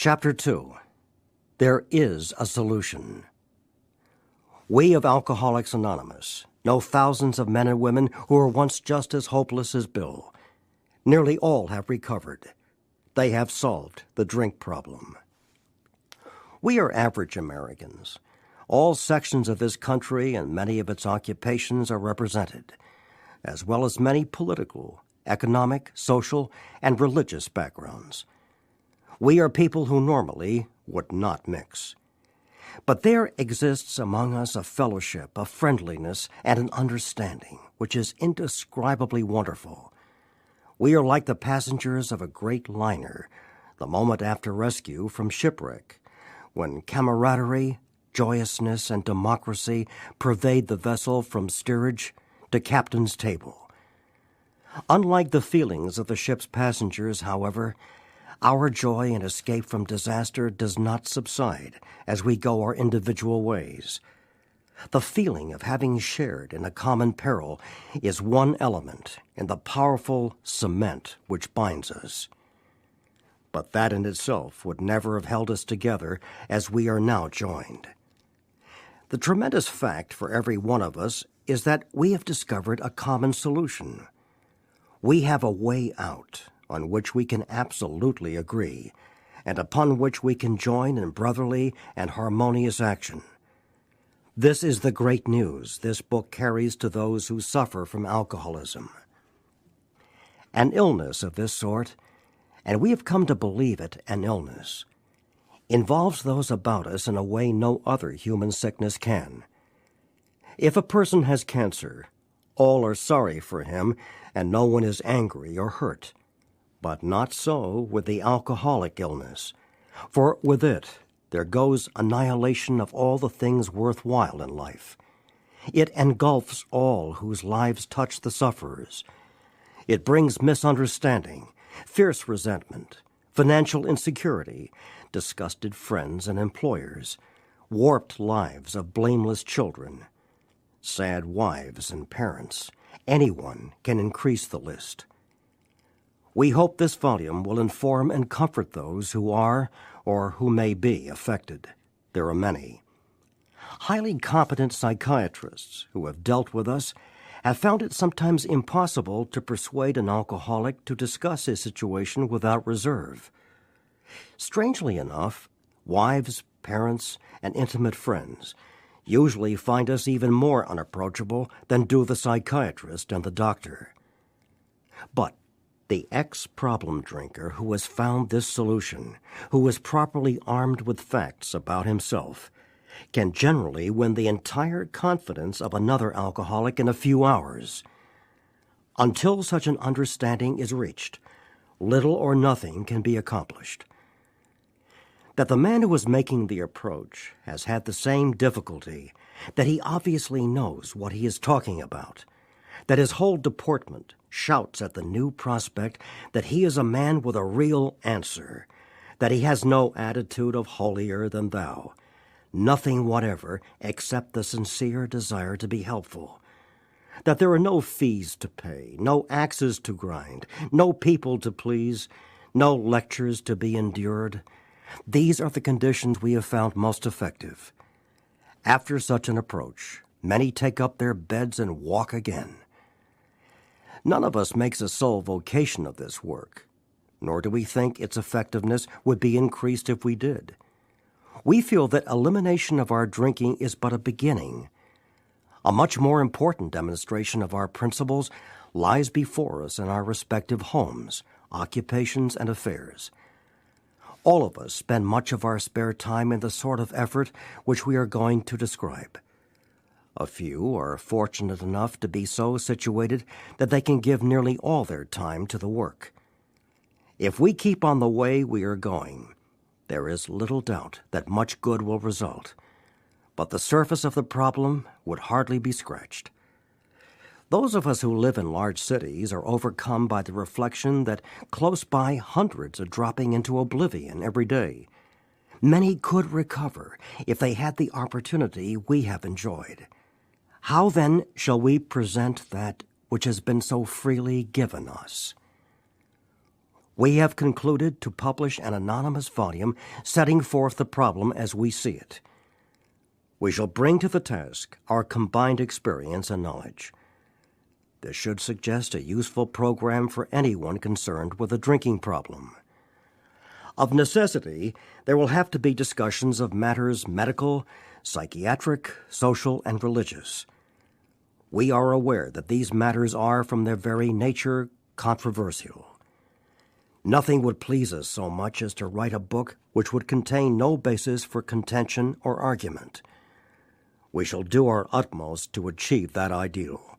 Chapter 2. There is a solution. We of Alcoholics Anonymous know thousands of men and women who were once just as hopeless as Bill. Nearly all have recovered. They have solved the drink problem. We are average Americans. All sections of this country and many of its occupations are represented, as well as many political, economic, social, and religious backgrounds. We are people who normally would not mix. But there exists among us a fellowship, a friendliness, and an understanding which is indescribably wonderful. We are like the passengers of a great liner, the moment after rescue from shipwreck, when camaraderie, joyousness, and democracy pervade the vessel from steerage to captain's table. Unlike the feelings of the ship's passengers, however, our joy and escape from disaster does not subside as we go our individual ways. The feeling of having shared in a common peril is one element in the powerful cement which binds us. But that in itself would never have held us together as we are now joined. The tremendous fact for every one of us is that we have discovered a common solution. We have a way out on which we can absolutely agree, and upon which we can join in brotherly and harmonious action. This is the great news this book carries to those who suffer from alcoholism. An illness of this sort, and we have come to believe it an illness, involves those about us in a way no other human sickness can. If a person has cancer, all are sorry for him, and no one is angry or hurt. But not so with the alcoholic illness, for with it there goes annihilation of all the things worthwhile in life. It engulfs all whose lives touch the sufferers. It brings misunderstanding, fierce resentment, financial insecurity, disgusted friends and employers, warped lives of blameless children, sad wives and parents. Anyone can increase the list. We hope this volume will inform and comfort those who are or who may be affected. There are many. Highly competent psychiatrists who have dealt with us have found it sometimes impossible to persuade an alcoholic to discuss his situation without reserve. Strangely enough, wives, parents, and intimate friends usually find us even more unapproachable than do the psychiatrist and the doctor. But the ex-problem drinker who has found this solution, who is properly armed with facts about himself, can generally win the entire confidence of another alcoholic in a few hours. Until such an understanding is reached, little or nothing can be accomplished. That the man who is making the approach has had the same difficulty, that he obviously knows what he is talking about, that his whole deportment shouts at the new prospect that he is a man with a real answer, that he has no attitude of holier than thou, nothing whatever except the sincere desire to be helpful, that there are no fees to pay, no axes to grind, no people to please, no lectures to be endured. These are the conditions we have found most effective. After such an approach, many take up their beds and walk again. None of us makes a sole vocation of this work, nor do we think its effectiveness would be increased if we did. We feel that elimination of our drinking is but a beginning. A much more important demonstration of our principles lies before us in our respective homes, occupations, and affairs. All of us spend much of our spare time in the sort of effort which we are going to describe. A few are fortunate enough to be so situated that they can give nearly all their time to the work. If we keep on the way we are going, there is little doubt that much good will result, but the surface of the problem would hardly be scratched. Those of us who live in large cities are overcome by the reflection that close by hundreds are dropping into oblivion every day. Many could recover if they had the opportunity we have enjoyed. How then shall we present that which has been so freely given us? We have concluded to publish an anonymous volume setting forth the problem as we see it. We shall bring to the task our combined experience and knowledge. This should suggest a useful program for anyone concerned with a drinking problem. Of necessity, there will have to be discussions of matters medical, psychiatric, social, and religious. We are aware that these matters are, from their very nature, controversial. Nothing would please us so much as to write a book which would contain no basis for contention or argument. We shall do our utmost to achieve that ideal.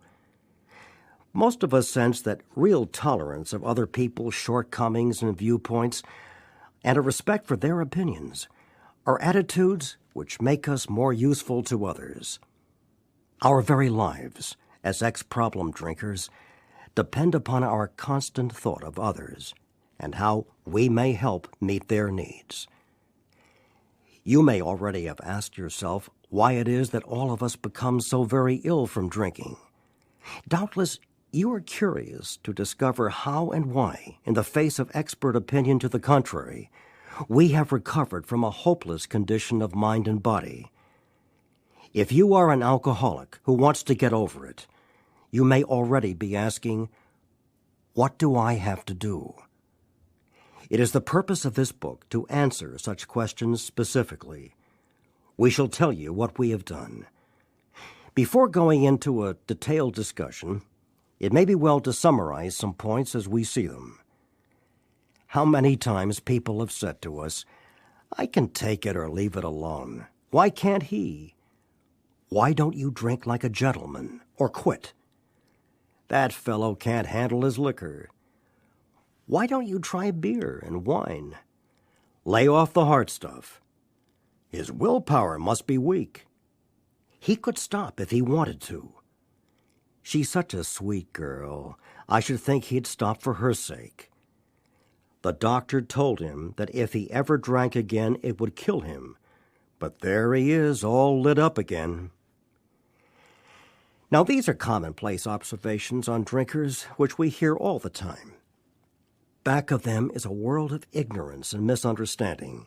Most of us sense that real tolerance of other people's shortcomings and viewpoints and a respect for their opinions are attitudes which make us more useful to others. Our very lives, as ex-problem drinkers, depend upon our constant thought of others and how we may help meet their needs. You may already have asked yourself why it is that all of us become so very ill from drinking. Doubtless you are curious to discover how and why, in the face of expert opinion to the contrary, we have recovered from a hopeless condition of mind and body. If you are an alcoholic who wants to get over it, you may already be asking, what do I have to do? It is the purpose of this book to answer such questions specifically. We shall tell you what we have done. Before going into a detailed discussion, it may be well to summarize some points as we see them. How many times people have said to us, I can take it or leave it alone. Why can't he? Why don't you drink like a gentleman or quit? That fellow can't handle his liquor. Why don't you try beer and wine? Lay off the hard stuff. His willpower must be weak. He could stop if he wanted to. She's such a sweet girl. I should think he'd stop for her sake. The doctor told him that if he ever drank again, it would kill him. But there he is, all lit up again. Now, these are commonplace observations on drinkers which we hear all the time. Back of them is a world of ignorance and misunderstanding.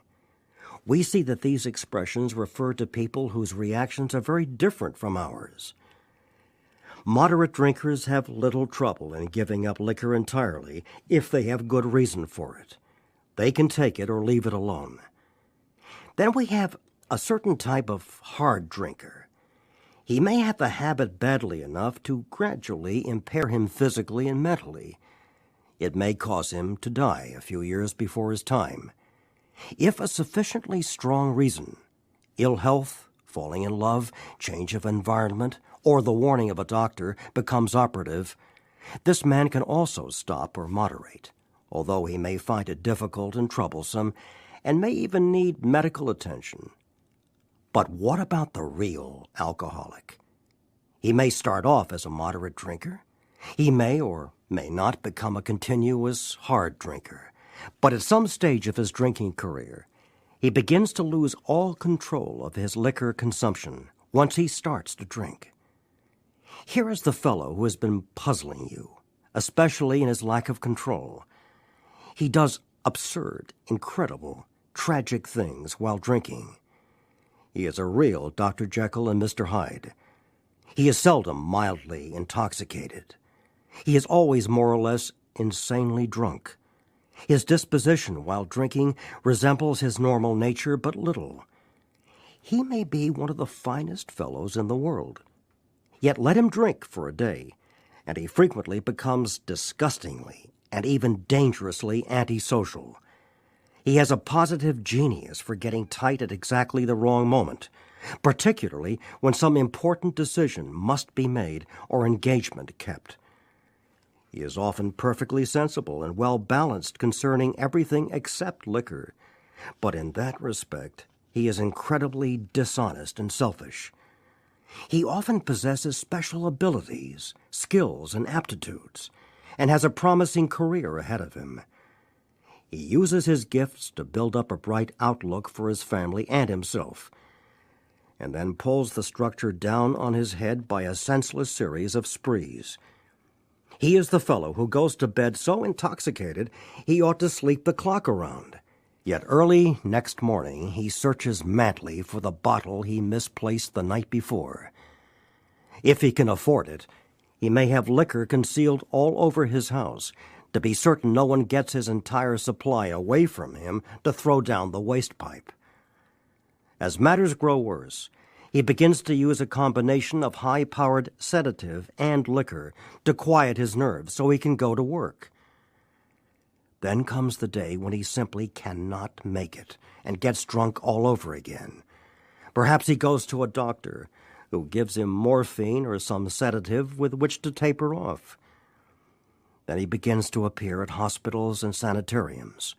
We see that these expressions refer to people whose reactions are very different from ours. Moderate drinkers have little trouble in giving up liquor entirely if they have good reason for it. They can take it or leave it alone. Then we have a certain type of hard drinker. He may have the habit badly enough to gradually impair him physically and mentally. It may cause him to die a few years before his time. If a sufficiently strong reason, ill health, falling in love, change of environment, or the warning of a doctor becomes operative, this man can also stop or moderate, although he may find it difficult and troublesome and may even need medical attention. But what about the real alcoholic? He may start off as a moderate drinker. He may or may not become a continuous hard drinker. But at some stage of his drinking career, he begins to lose all control of his liquor consumption once he starts to drink. Here is the fellow who has been puzzling you, especially in his lack of control. He does absurd, incredible, tragic things while drinking. He is a real Dr. Jekyll and Mr. Hyde. He is seldom mildly intoxicated. He is always more or less insanely drunk. His disposition while drinking resembles his normal nature but little. He may be one of the finest fellows in the world. Yet let him drink for a day, and he frequently becomes disgustingly and even dangerously antisocial. He has a positive genius for getting tight at exactly the wrong moment, particularly when some important decision must be made or engagement kept. He is often perfectly sensible and well-balanced concerning everything except liquor, but in that respect he is incredibly dishonest and selfish. He often possesses special abilities, skills, and aptitudes, and has a promising career ahead of him. He uses his gifts to build up a bright outlook for his family and himself, and then pulls the structure down on his head by a senseless series of sprees. He is the fellow who goes to bed so intoxicated he ought to sleep the clock around. Yet early next morning he searches madly for the bottle he misplaced the night before. If he can afford it, he may have liquor concealed all over his house, to be certain no one gets his entire supply away from him to throw down the waste pipe. As matters grow worse, he begins to use a combination of high-powered sedative and liquor to quiet his nerves so he can go to work. Then comes the day when he simply cannot make it and gets drunk all over again. Perhaps he goes to a doctor who gives him morphine or some sedative with which to taper off. Then he begins to appear at hospitals and sanitariums.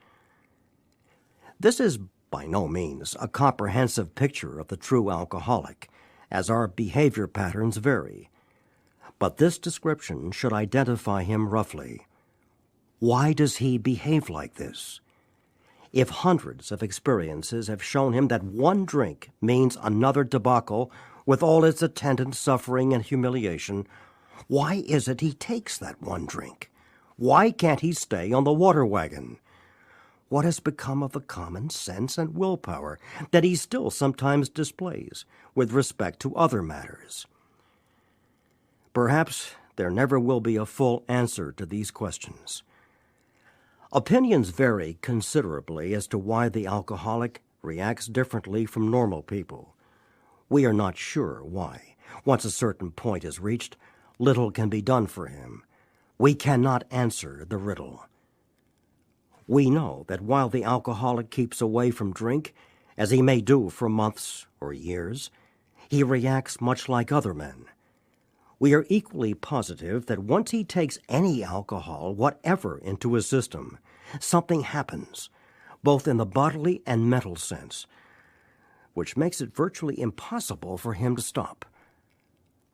This is by no means a comprehensive picture of the true alcoholic, as our behavior patterns vary. But this description should identify him roughly. Why does he behave like this? If hundreds of experiences have shown him that one drink means another debacle with all its attendant suffering and humiliation, why is it he takes that one drink? Why can't he stay on the water wagon? What has become of the common sense and willpower that he still sometimes displays with respect to other matters? Perhaps there never will be a full answer to these questions. Opinions vary considerably as to why the alcoholic reacts differently from normal people. We are not sure why. Once a certain point is reached, little can be done for him. We cannot answer the riddle. We know that while the alcoholic keeps away from drink, as he may do for months or years, he reacts much like other men. We are equally positive that once he takes any alcohol, whatever, into his system, something happens, both in the bodily and mental sense, which makes it virtually impossible for him to stop.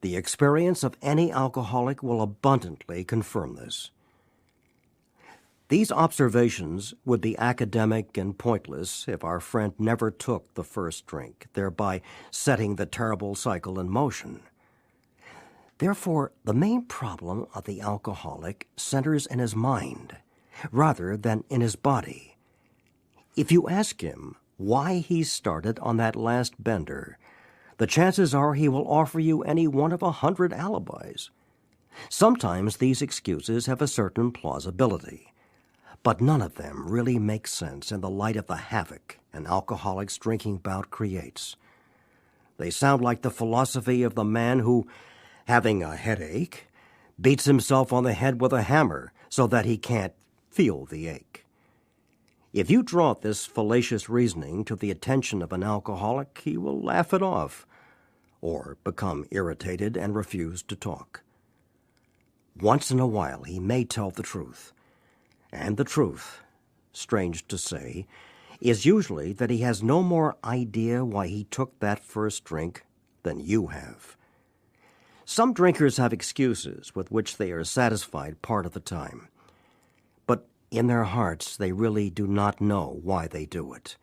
The experience of any alcoholic will abundantly confirm this. These observations would be academic and pointless if our friend never took the first drink, thereby setting the terrible cycle in motion. Therefore, the main problem of the alcoholic centers in his mind, rather than in his body. If you ask him why he started on that last bender, the chances are he will offer you any one of 100 alibis. Sometimes these excuses have a certain plausibility, but none of them really make sense in the light of the havoc an alcoholic's drinking bout creates. They sound like the philosophy of the man who, having a headache, beats himself on the head with a hammer so that he can't feel the ache. If you draw this fallacious reasoning to the attention of an alcoholic, he will laugh it off, or become irritated and refuse to talk. Once in a while he may tell the truth, and the truth, strange to say, is usually that he has no more idea why he took that first drink than you have. Some drinkers have excuses with which they are satisfied part of the time, but in their hearts they really do not know why they do it.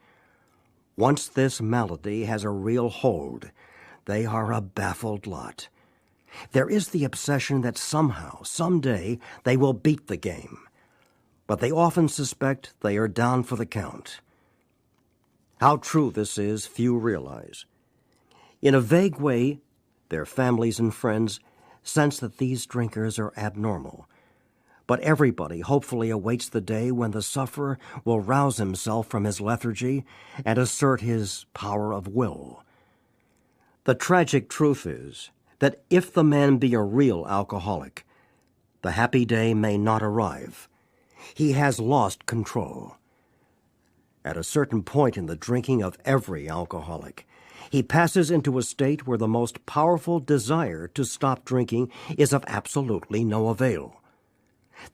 Once this malady has a real hold, they are a baffled lot. There is the obsession that somehow, someday, they will beat the game, but they often suspect they are down for the count. How true this is, few realize. In a vague way, their families and friends sense that these drinkers are abnormal, but everybody hopefully awaits the day when the sufferer will rouse himself from his lethargy and assert his power of will. The tragic truth is that if the man be a real alcoholic, the happy day may not arrive. He has lost control. At a certain point in the drinking of every alcoholic, he passes into a state where the most powerful desire to stop drinking is of absolutely no avail.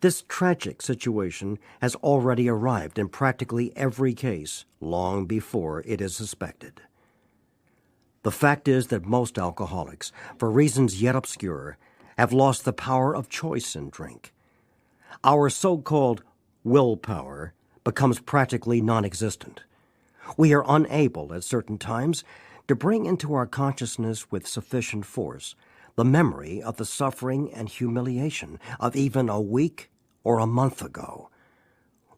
This tragic situation has already arrived in practically every case long before it is suspected. The fact is that most alcoholics, for reasons yet obscure, have lost the power of choice in drink. Our so-called willpower becomes practically non-existent. We are unable at certain times to bring into our consciousness with sufficient force the memory of the suffering and humiliation of even a week or a month ago.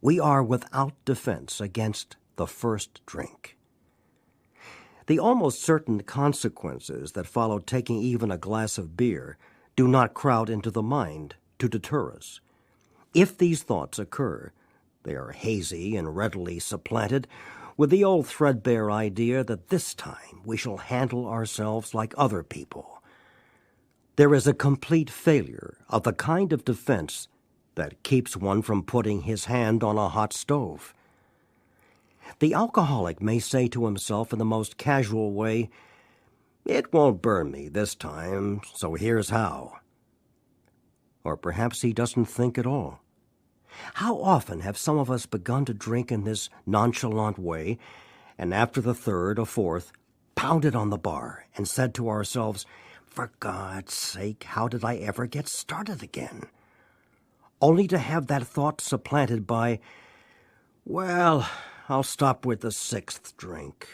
We are without defense against the first drink. The almost certain consequences that follow taking even a glass of beer do not crowd into the mind to deter us. If these thoughts occur, they are hazy and readily supplanted with the old threadbare idea that this time we shall handle ourselves like other people. There is a complete failure of the kind of defense that keeps one from putting his hand on a hot stove. The alcoholic may say to himself in the most casual way, "It won't burn me this time, so here's how." Or perhaps he doesn't think at all. How often have some of us begun to drink in this nonchalant way, and after the third or fourth, pounded on the bar and said to ourselves, "For God's sake, how did I ever get started again?" Only to have that thought supplanted by, "Well, I'll stop with the sixth drink,"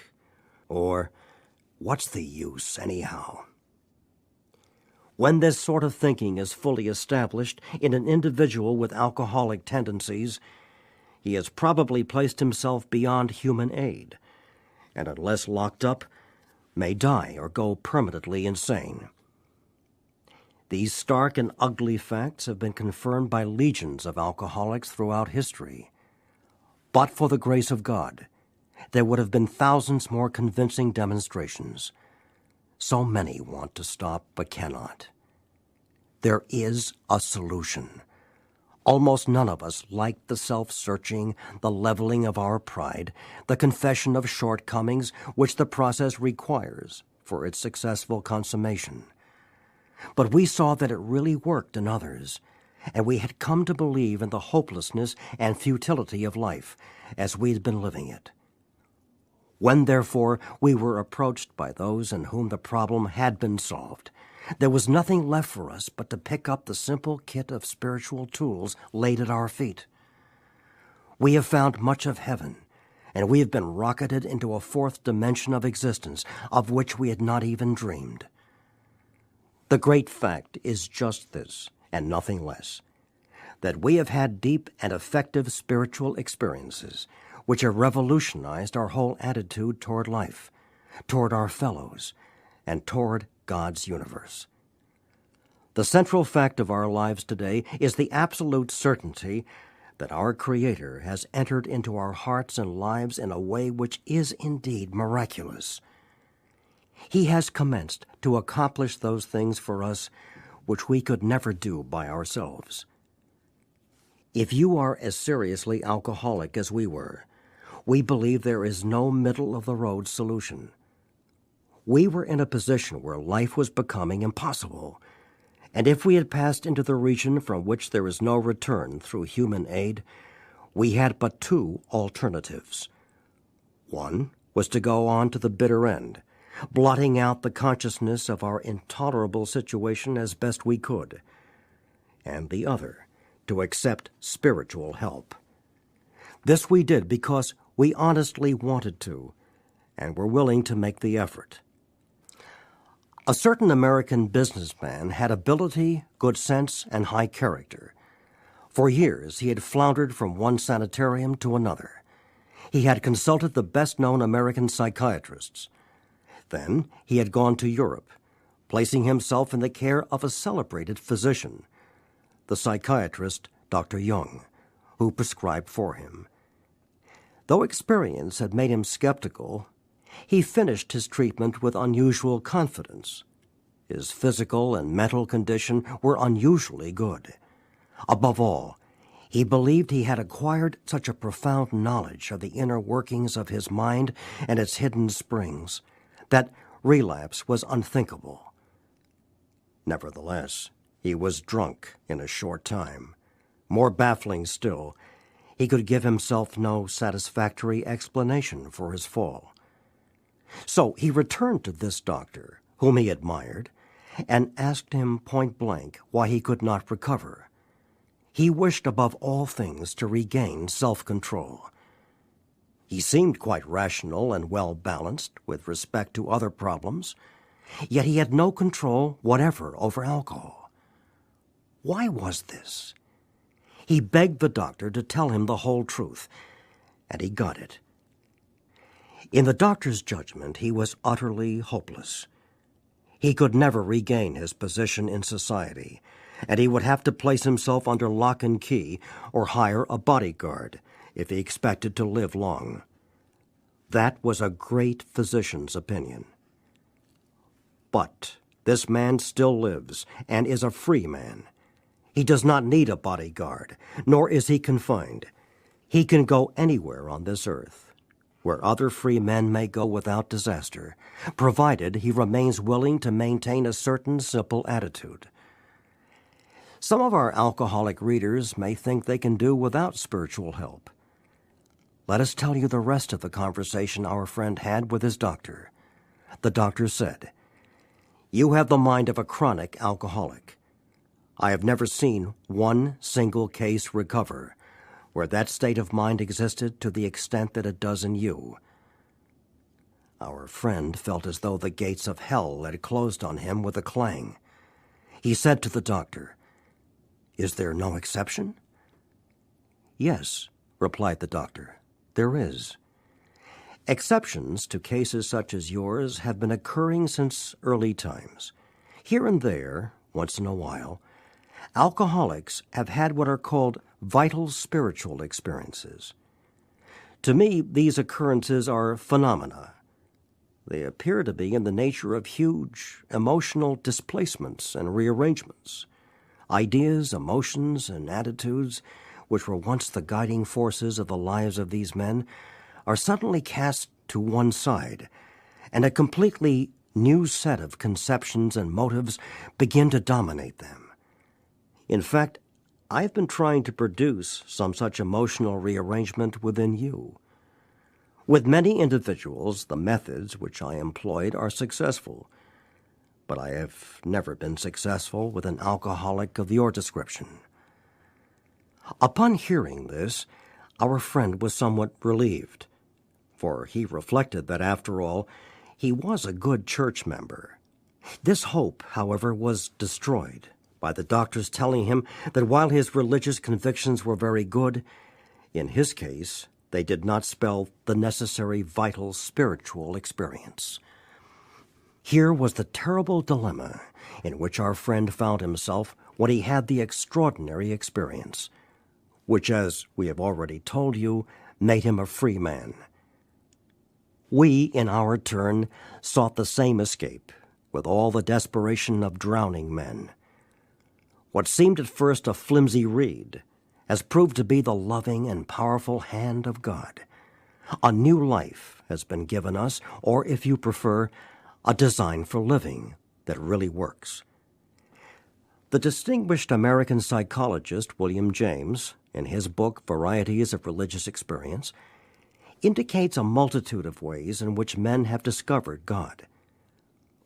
or "What's the use, anyhow?" When this sort of thinking is fully established in an individual with alcoholic tendencies, he has probably placed himself beyond human aid, and unless locked up, may die or go permanently insane. These stark and ugly facts have been confirmed by legions of alcoholics throughout history. But for the grace of God, there would have been thousands more convincing demonstrations. So many want to stop but cannot. There is a solution. Almost none of us like the self-searching, the leveling of our pride, the confession of shortcomings which the process requires for its successful consummation. But we saw that it really worked in others, and we had come to believe in the hopelessness and futility of life as we had been living it. When, therefore, we were approached by those in whom the problem had been solved, there was nothing left for us but to pick up the simple kit of spiritual tools laid at our feet. We have found much of heaven, and we have been rocketed into a fourth dimension of existence of which we had not even dreamed. The great fact is just this, and nothing less, that we have had deep and effective spiritual experiences which have revolutionized our whole attitude toward life, toward our fellows, and toward God's universe. The central fact of our lives today is the absolute certainty that our Creator has entered into our hearts and lives in a way which is indeed miraculous. He has commenced to accomplish those things for us which we could never do by ourselves. If you are as seriously alcoholic as we were, we believe there is no middle-of-the-road solution. We were in a position where life was becoming impossible, and if we had passed into the region from which there is no return through human aid, we had but two alternatives. One was to go on to the bitter end, blotting out the consciousness of our intolerable situation as best we could, and the other, to accept spiritual help. This we did because we honestly wanted to, and were willing to make the effort. A certain American businessman had ability, good sense, and high character. For years he had floundered from one sanitarium to another. He had consulted the best-known American psychiatrists. Then he had gone to Europe, placing himself in the care of a celebrated physician, the psychiatrist Dr. Jung, who prescribed for him. Though experience had made him skeptical, he finished his treatment with unusual confidence. His physical and mental condition were unusually good. Above all, he believed he had acquired such a profound knowledge of the inner workings of his mind and its hidden springs that relapse was unthinkable. Nevertheless, he was drunk in a short time. More baffling still, he could give himself no satisfactory explanation for his fall. So he returned to this doctor, whom he admired, and asked him point-blank why he could not recover. He wished above all things to regain self-control. He seemed quite rational and well-balanced with respect to other problems. Yet he had no control whatever over alcohol. Why was this? He begged the doctor to tell him the whole truth, and he got it. In the doctor's judgment, he was utterly hopeless. He could never regain his position in society, and he would have to place himself under lock and key or hire a bodyguard if he expected to live long. That was a great physician's opinion. But this man still lives and is a free man. He does not need a bodyguard, nor is he confined. He can go anywhere on this earth, where other free men may go without disaster, provided he remains willing to maintain a certain simple attitude. Some of our alcoholic readers may think they can do without spiritual help. Let us tell you the rest of the conversation our friend had with his doctor. The doctor said, "You have the mind of a chronic alcoholic. I have never seen one single case recover where that state of mind existed to the extent that it does in you." Our friend felt as though the gates of hell had closed on him with a clang. He said to the doctor, "Is there no exception?" "Yes," replied the doctor, "there is. Exceptions to cases such as yours have been occurring since early times. Here and there, once in a while, alcoholics have had what are called vital spiritual experiences. To me, these occurrences are phenomena. They appear to be in the nature of huge emotional displacements and rearrangements. Ideas, emotions, and attitudes, which were once the guiding forces of the lives of these men, are suddenly cast to one side, and a completely new set of conceptions and motives begin to dominate them. In fact, I've been trying to produce some such emotional rearrangement within you. With many individuals, the methods which I employed are successful, but I have never been successful with an alcoholic of your description." Upon hearing this, our friend was somewhat relieved, for he reflected that, after all, he was a good church member. This hope, however, was destroyed by the doctor's telling him that while his religious convictions were very good, in his case, they did not spell the necessary vital spiritual experience. Here was the terrible dilemma in which our friend found himself when he had the extraordinary experience, which, as we have already told you, made him a free man. We, in our turn, sought the same escape with all the desperation of drowning men. What seemed at first a flimsy reed has proved to be the loving and powerful hand of God. A new life has been given us, or if you prefer, a design for living that really works. The distinguished American psychologist William James, in his book Varieties of Religious Experience, indicates a multitude of ways in which men have discovered God.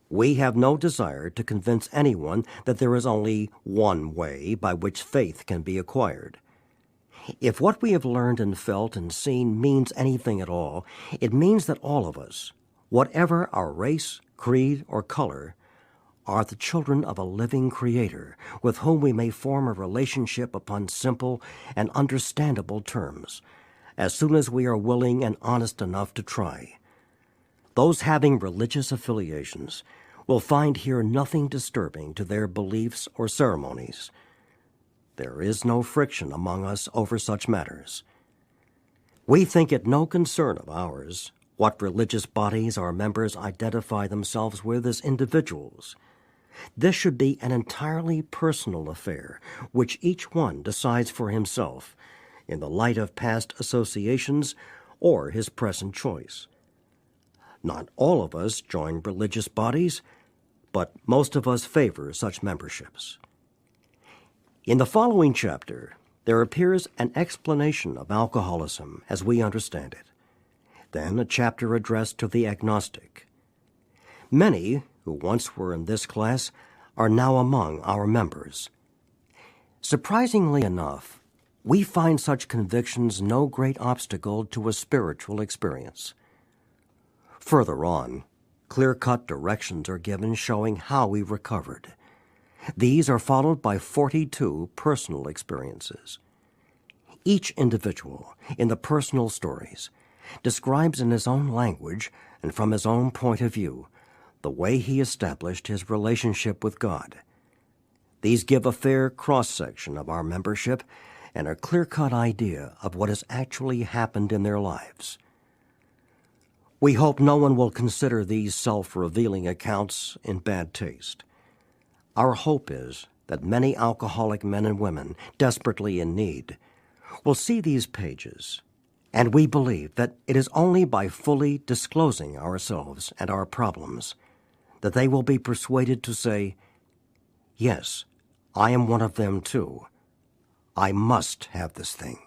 We have no desire to convince anyone that there is only one way by which faith can be acquired. If what we have learned and felt and seen means anything at all, it means that all of us, whatever our race, creed, or color, are the children of a living Creator with whom we may form a relationship upon simple and understandable terms, as soon as we are willing and honest enough to try. Those having religious affiliations will find here nothing disturbing to their beliefs or ceremonies. There is no friction among us over such matters. We think it no concern of ours what religious bodies our members identify themselves with as individuals. This should be an entirely personal affair, which each one decides for himself, in the light of past associations or his present choice. Not all of us join religious bodies, but most of us favor such memberships. In the following chapter, there appears an explanation of alcoholism as we understand it. Then a chapter addressed to the agnostic. Many who once were in this class are now among our members. Surprisingly enough, we find such convictions no great obstacle to a spiritual experience. Further on, Clear-cut directions are given showing how we recovered. These are followed by 42 personal experiences. Each individual, in the personal stories, describes in his own language and from his own point of view the way he established his relationship with God. These give a fair cross-section of our membership and a clear-cut idea of what has actually happened in their lives. We hope no one will consider these self-revealing accounts in bad taste. Our hope is that many alcoholic men and women desperately in need will see these pages, and we believe that it is only by fully disclosing ourselves and our problems that they will be persuaded to say, "Yes, I am one of them too. I must have this thing."